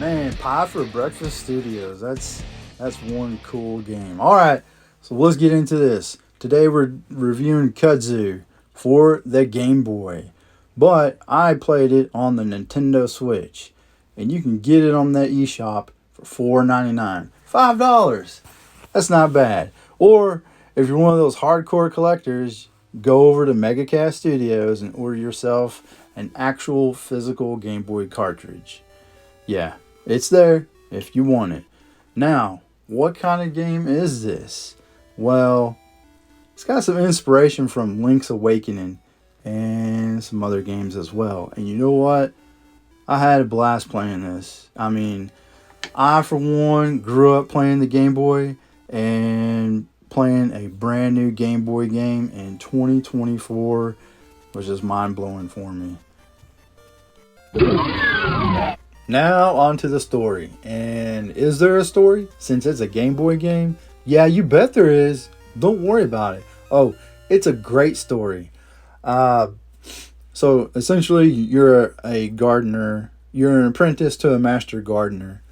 Man, Pie for Breakfast Studios. That's one cool game. All right, so let's get into this. Today we're reviewing Kudzu for the Game Boy, but I played it on the Nintendo Switch, and you can get it on that eShop for $4.99, $5. That's not bad. Or if you're one of those hardcore collectors, go over to MegaCast Studios and order yourself an actual physical Game Boy cartridge. Yeah, it's there if you want it. Now, what kind of game is this? Well, it's got some inspiration from Link's Awakening and some other games as well. And you know what? I had a blast playing this. I mean, I, for one, grew up playing the Game Boy and playing a brand new Game Boy game in 2024 was just mind-blowing for me. Now on to the story. And is there a story? Since it's a Game Boy game? Yeah, you bet there is. Don't worry about it. Oh, it's a great story. So essentially you're a gardener. You're an apprentice to a master gardener.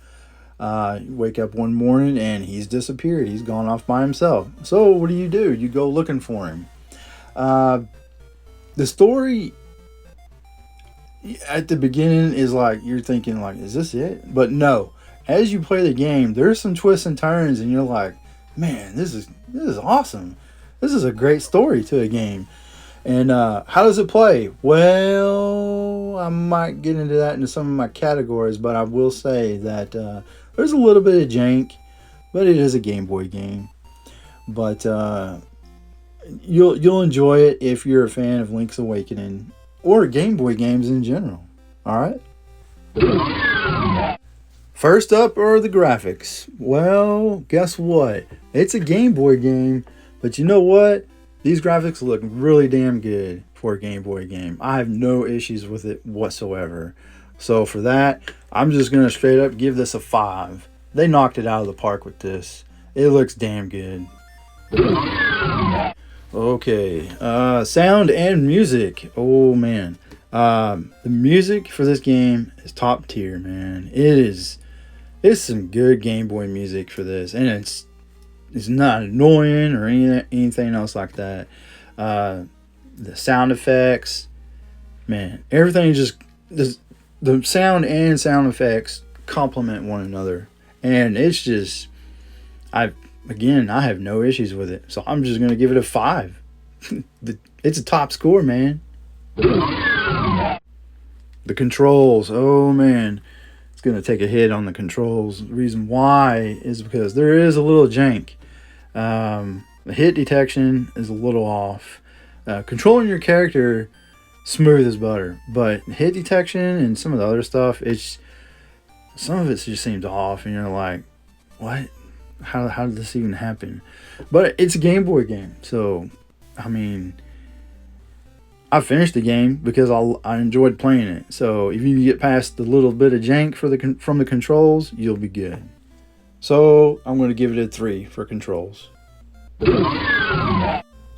You wake up one morning and he's disappeared. He's gone off by himself. So what do? You go looking for him. The story at the beginning is like you're thinking like, is this it? But no, as you play the game, there's some twists and turns, and you're like, man, this is awesome. This is a great story to a game. And how does it play? Well, I might get into that into some of my categories, but I will say that there's a little bit of jank, but it is a Game Boy game. But you'll enjoy it if you're a fan of Link's Awakening or Game Boy games in general. Alright? First up are the graphics. Well, guess what? It's a Game Boy game, but you know what? These graphics look really damn good for a Game Boy game. I have no issues with it whatsoever. So for that, I'm just going to straight up give this a 5. They knocked it out of the park with this. It looks damn good. Okay, sound and music. Oh man, the music for this game is top tier, man. It's some good Game Boy music for this, and it's not annoying or anything else like that. The sound effects, man, everything the sound and sound effects complement one another, and it's just I have no issues with it, so I'm just going to give it a 5. It's a top score, man. The controls, oh man, it's going to take a hit on the controls. The reason why is because there is a little jank. The hit detection is a little off. Controlling your character, smooth as butter, but hit detection and some of the other stuff, some of it just seems off, and you're like, what? How did this even happen? But it's a Game Boy game, so I mean, I finished the game because I enjoyed playing it. So if you get past the little bit of jank from the controls, you'll be good. So I'm going to give it a 3 for controls.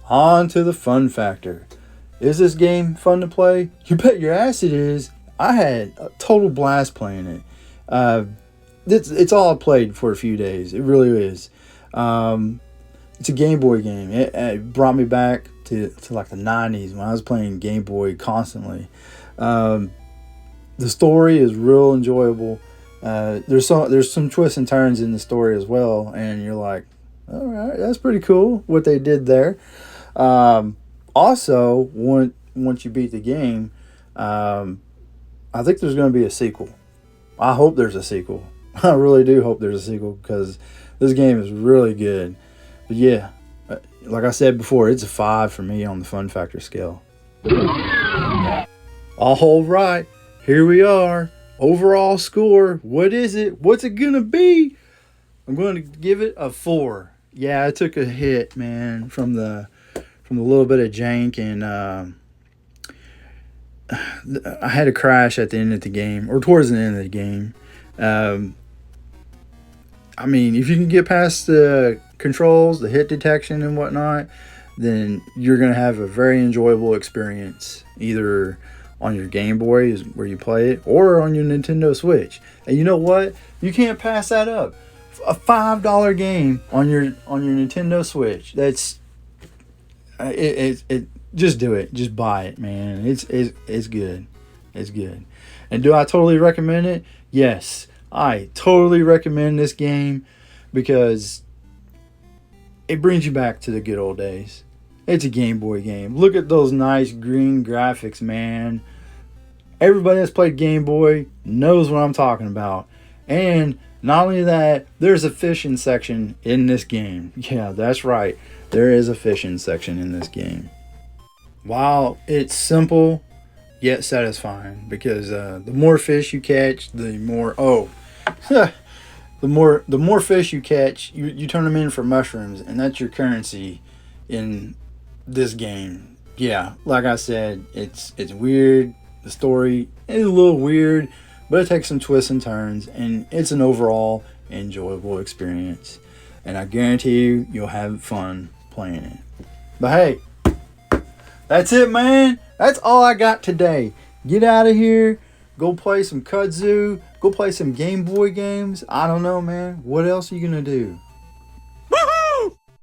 On to the fun factor. Is this game fun to play? You bet your ass it is. I had a total blast playing it. It's all I played for a few days. It really is. It's a Game Boy game. It brought me back to like the 90s when I was playing Game Boy constantly. The story is real enjoyable. There's some twists and turns in the story as well, and you're like, all right, that's pretty cool what they did there. Also, once you beat the game, I think there's going to be a sequel. I hope there's a sequel. I really do hope there's a sequel because this game is really good. But yeah, like I said before, it's a 5 for me on the fun factor scale. All right, here we are. Overall score, what is it? What's it gonna be? I'm going to give it a 4. Yeah, I took a hit, man, from the little bit of jank, and I had a crash at the end of the game, or towards the end of the game. I mean, if you can get past the controls, the hit detection and whatnot, then you're going to have a very enjoyable experience, either on your Game Boy is where you play it, or on your Nintendo Switch. And you know what? You can't pass that up. A $5 game on your Nintendo Switch. That's it. Just do it. Just buy it, man. It's good. It's good. And do I totally recommend it? Yes, I totally recommend this game because it brings you back to the good old days. It's a Game Boy game. Look at those nice green graphics, man. Everybody that's played Game Boy knows what I'm talking about. And not only that, there's a fishing section in this game. Yeah, that's right. There is a fishing section in this game. While it's simple, yet satisfying, because the more fish you catch, the more the more fish you catch, you turn them in for mushrooms, and that's your currency in this game. Yeah, like I said, it's weird. The story is a little weird, but it takes some twists and turns, and it's an overall enjoyable experience. And I guarantee you'll have fun playing it. But hey, that's it, man. That's all I got today. Get out of here. Go play some Kudzu. Go play some Game Boy games. I don't know, man. What else are you going to do?